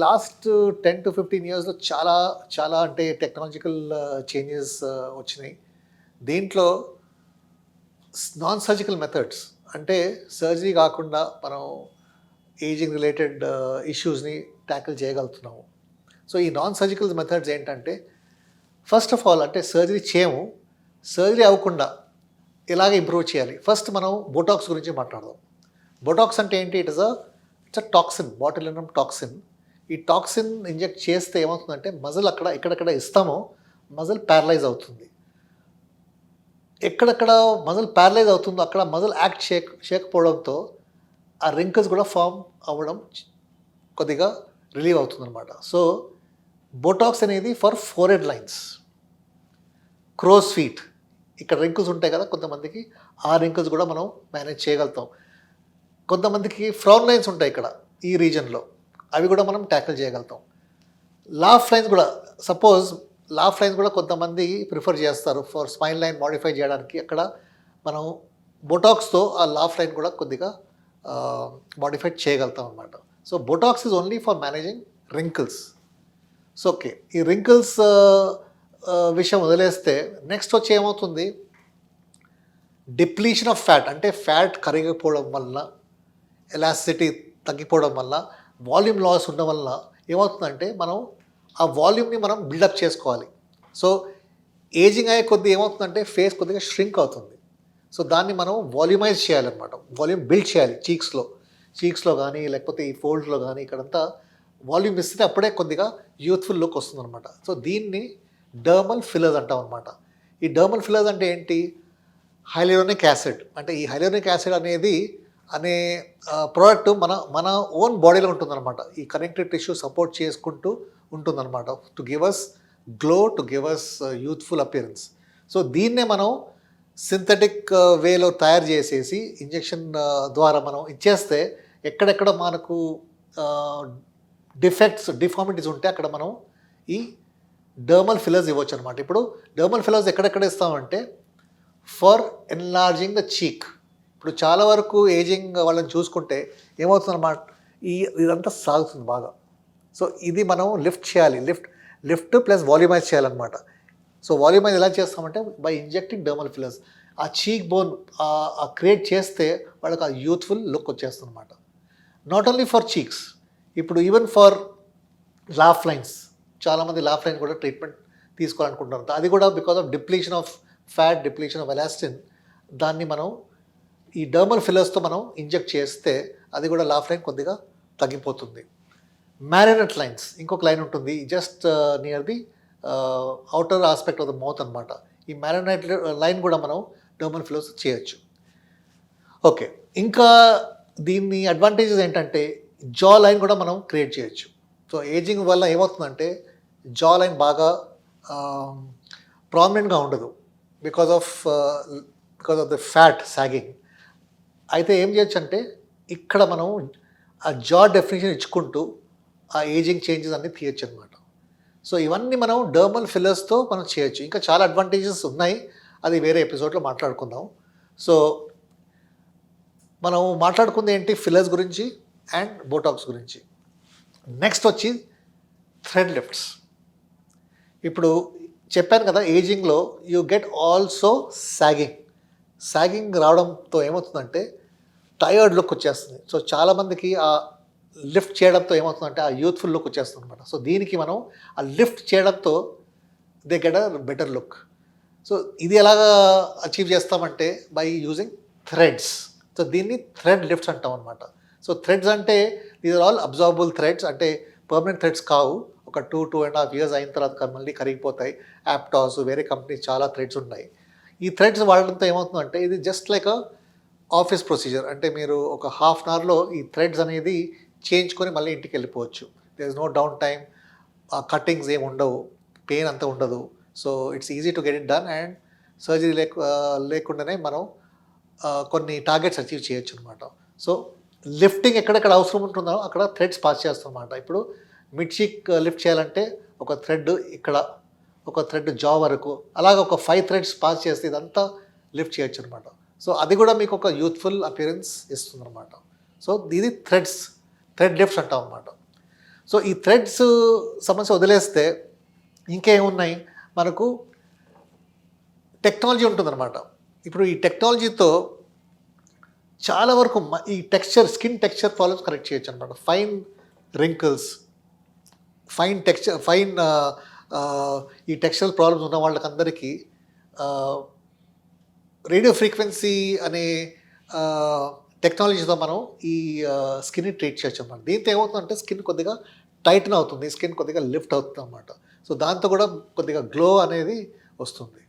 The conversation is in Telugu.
లాస్ట్ 10 to 15 ఇయర్స్‌లో చాలా చాలా అంటే టెక్నాలజికల్ చేంజెస్ వచ్చినాయి. దీంట్లో నాన్ సర్జికల్ మెథడ్స్ అంటే సర్జరీ కాకుండా మనం ఏజింగ్ రిలేటెడ్ ఇష్యూస్‌ని టాకిల్ చేయగలుగుతున్నాము. సో, ఈ నాన్ సర్జికల్ మెథడ్స్ ఏంటంటే ఫస్ట్ ఆఫ్ ఆల్ అంటే సర్జరీ చేయము. సర్జరీ అవ్వకుండా ఎలాగ ఇంప్రూవ్ చేయాలి? ఫస్ట్ మనం బోటాక్స్ గురించి మాట్లాడదాం. బోటాక్స్ అంటే ఏంటి? It's a toxin, botulinum toxin. ఈ టాక్సిన్ ఇంజెక్ట్ చేస్తే ఏమవుతుందంటే మజిల్ ఎక్కడెక్కడ ఇస్తామో మజిల్ ప్యారలైజ్ అవుతుంది. ఎక్కడెక్కడ మజిల్ ప్యారలైజ్ అవుతుందో అక్కడ మజిల్ యాక్ట్ చేయకపోవడంతో ఆ రింకిల్స్ కూడా ఫామ్ అవ్వడం కొద్దిగా రిలీవ్ అవుతుందన్నమాట. సో, బోటాక్స్ అనేది for forehead lines, crores feet, ఇక్కడ రింకిల్స్ ఉంటాయి కదా కొంతమందికి, ఆ రింకిల్స్ కూడా మనం మేనేజ్ చేయగలుగుతాం. కొంతమందికి ఫ్రౌన్ లైన్స్ ఉంటాయి ఇక్కడ ఈ రీజన్లో, అవి కూడా మనం ట్యాకిల్ చేయగలుగుతాం. లాఫ్ లైన్స్ కూడా లాఫ్ లైన్స్ కూడా కొంతమంది ప్రిఫర్ చేస్తారు ఫర్ స్మైల్ లైన్ మోడిఫై చేయడానికి. అక్కడ మనం బొటాక్స్తో ఆ లాఫ్ లైన్ కూడా కొద్దిగా మోడిఫై చేయగలుగుతాం అనమాట. So, Botox is only for managing wrinkles. So, okay, ఈ రింకిల్స్ విషయం వదిలేస్తే నెక్స్ట్ వచ్చి ఏమవుతుంది? డిప్లీషన్ ఆఫ్ ఫ్యాట్, అంటే ఫ్యాట్ కరిగిపోవడం వల్ల, ఎలాసిటీ తగ్గిపోవడం వల్ల, వాల్యూమ్ లాస్ ఉండడం వల్ల ఏమవుతుందంటే మనం ఆ వాల్యూమ్ని మనం బిల్డప్ చేసుకోవాలి. సో, ఏజింగ్ అయ్యే కొద్దీ ఏమవుతుందంటే ఫేస్ కొద్దిగా ష్రింక్ అవుతుంది. సో, దాన్ని మనం వాల్యూమైజ్ చేయాలన్నమాట. వాల్యూమ్ బిల్డ్ చేయాలి చీక్స్లో కానీ లేకపోతే ఈ ఫోల్డ్స్లో కానీ, ఇక్కడంతా వాల్యూమ్ ఇస్తే అప్పుడే కొద్దిగా యూత్ఫుల్ లుక్ వస్తుందన్నమాట. సో, దీన్ని డర్మల్ ఫిల్లర్స్ అంటాం అనమాట. ఈ డర్మల్ ఫిల్లర్స్ అంటే ఏంటి? Hyaluronic acid. అంటే ఈ హైలూరోనిక్ యాసిడ్ అనే ప్రోడక్ట్ మన ఓన్ బాడీలో ఉంటుందన్నమాట. ఈ కనెక్టివ్ టిష్యూ సపోర్ట్ చేసుకుంటూ ఉంటుందన్నమాట. To give us glow, to give us youthful appearance. So, దీన్నే మనం సింథటిక్ వేలో తయారు చేసేసి ఇంజెక్షన్ ద్వారా మనం ఇచ్చేస్తే ఎక్కడెక్కడ మనకు డిఫార్మిటీస్ ఉంటే అక్కడ మనం ఈ డర్మల్ ఫిల్లర్స్ ఇవ్వచ్చు అనమాట. ఇప్పుడు డర్మల్ ఫిల్లర్స్ ఎక్కడెక్కడ ఇస్తామంటే ఫర్ ఎన్లార్జింగ్ ద చీక్. ఇప్పుడు చాలా వరకు ఏజింగ్ వాళ్ళని చూసుకుంటే ఏమవుతుందన్నమాట, ఇదంతా సాగుతుంది బాగా. సో, ఇది మనం లిఫ్ట్ చేయాలి. లిఫ్ట్ ప్లస్ వాల్యూమైజ్ చేయాలన్నమాట. సో, వాల్యూమైజ్ ఎలా చేస్తామంటే బై ఇంజెక్టింగ్ డర్మల్ ఫిల్లర్స్. ఆ చీక్ బోన్ క్రియేట్ చేస్తే వాళ్ళకి ఆ యూత్ఫుల్ లుక్ వచ్చేస్తుంది అనమాట. నాట్ ఓన్లీ ఫర్ చీక్స్, ఇప్పుడు ఈవెన్ ఫర్ లాఫ్ లైన్స్, చాలామంది లాఫ్ లైన్ కూడా ట్రీట్మెంట్ తీసుకోవాలనుకుంటున్నారు. అది కూడా because of depletion of fat, depletion of elastin, దాన్ని మనం ఈ డర్మల్ ఫిల్లర్స్తో మనం ఇంజెక్ట్ చేస్తే అది కూడా లాఫ్ లైన్ కొద్దిగా తగ్గిపోతుంది. మ్యారినెట్ లైన్స్, ఇంకొక లైన్ ఉంటుంది just near the outer aspect of the mouth అనమాట. ఈ మ్యారినెట్ లైన్ కూడా మనం డర్మల్ ఫిల్లర్స్ చేయొచ్చు. ఓకే, ఇంకా దీన్ని అడ్వాంటేజెస్ ఏంటంటే జా లైన్ కూడా మనం క్రియేట్ చేయొచ్చు. సో, ఏజింగ్ వల్ల ఏమవుతుందంటే జా లైన్ బాగా ప్రామినెంట్గా ఉండదు because of the fat sagging. అయితే ఏం చేయొచ్చు అంటే ఇక్కడ మనం ఆ జా డెఫినేషన్ ఇచ్చుకుంటూ ఆ ఏజింగ్ చేంజెస్ అన్నీ తీయచ్చు అనమాట. సో, ఇవన్నీ మనం డర్మల్ ఫిల్లర్స్తో మనం చేయొచ్చు. ఇంకా చాలా అడ్వాంటేజెస్ ఉన్నాయి, అది వేరే ఎపిసోడ్లో మాట్లాడుకుందాం. సో, మనం మాట్లాడుకుంది ఏంటి? ఫిల్లర్స్ గురించి అండ్ బోటాక్స్ గురించి. నెక్స్ట్ వచ్చి థ్రెడ్ లిఫ్ట్స్. ఇప్పుడు చెప్పాను కదా, ఏజింగ్లో యూ గెట్ ఆల్సో సాగింగ్ రావడంతో ఏమవుతుందంటే టయర్డ్ లుక్ వచ్చేస్తుంది. సో, చాలామందికి ఆ లిఫ్ట్ చేయడంతో ఏమవుతుందంటే ఆ యూత్ఫుల్ లుక్ వచ్చేస్తుంది అనమాట. సో, దీనికి మనం ఆ లిఫ్ట్ చేయడంతో they get a better look. So, ఇది ఎలాగా అచీవ్ చేస్తామంటే బై యూజింగ్ థ్రెడ్స్. సో, దీన్ని థ్రెడ్ లిఫ్ట్స్ అంటాం అనమాట. సో, థ్రెడ్స్ అంటే these are all absorbable threads, అంటే పర్మనెంట్ థ్రెడ్స్ కావు. ఒక 2.5 years అయిన తర్వాత మళ్ళీ కరిగిపోతాయి. యాప్టాస్, వేరే కంపెనీస్ చాలా థ్రెడ్స్ ఉన్నాయి. ఈ థ్రెడ్స్ వాడడంతో ఏమవుతుందంటే ఇది just like a office procedure. అంటే మీరు ఒక హాఫ్ అన్ అవర్లో ఈ థ్రెడ్స్ అనేది చేయించుకొని మళ్ళీ ఇంటికి వెళ్ళిపోవచ్చు. There is no down time, cuttings ఏమి ఉండవు, పెయిన్ అంతా ఉండదు. So, it's easy to get it done and surgery లేకుండానే మనం కొన్ని టార్గెట్స్ అచీవ్ చేయొచ్చు అనమాట. సో, లిఫ్టింగ్ ఎక్కడెక్కడ అవసరం ఉంటుందో అక్కడ థ్రెడ్స్ పాస్ చేస్తాం అనమాట. ఇప్పుడు మిడ్ చీక్ లిఫ్ట్ చేయాలంటే ఒక థ్రెడ్ ఇక్కడ, ఒక థ్రెడ్ జా వరకు, అలాగ ఒక 5 threads పాస్ చేస్తే ఇదంతా లిఫ్ట్ చేయొచ్చు అనమాట. సో, అది కూడా మీకు ఒక యూత్ఫుల్ అపియరెన్స్ ఇస్తుంది అనమాట. సో, ఇది థ్రెడ్ లిఫ్ట్స్ అంటాం అనమాట. సో ఈ థ్రెడ్స్ సమస్య వదిలేస్తే ఇంకేమున్నాయి మనకు టెక్నాలజీ ఉంటుందన్నమాట. ఇప్పుడు ఈ టెక్నాలజీతో చాలా వరకు ఈ స్కిన్ టెక్స్చర్ ప్రాబ్లమ్స్ కరెక్ట్ చేయొచ్చు అనమాట. ఫైన్ రింకిల్స్, ఈ టెక్స్చరల్ ప్రాబ్లమ్స్ ఉన్న వాళ్ళకందరికీ రేడియో ఫ్రీక్వెన్సీ అనే టెక్నాలజీతో మనం ఈ స్కిన్ని ట్రీట్ చేయొచ్చు అనమాట. దీంతో ఏమవుతుందంటే స్కిన్ కొద్దిగా టైటన్ అవుతుంది, స్కిన్ కొద్దిగా లిఫ్ట్ అవుతుంది అనమాట. సో దాంతో కూడా కొద్దిగా గ్లో అనేది వస్తుంది.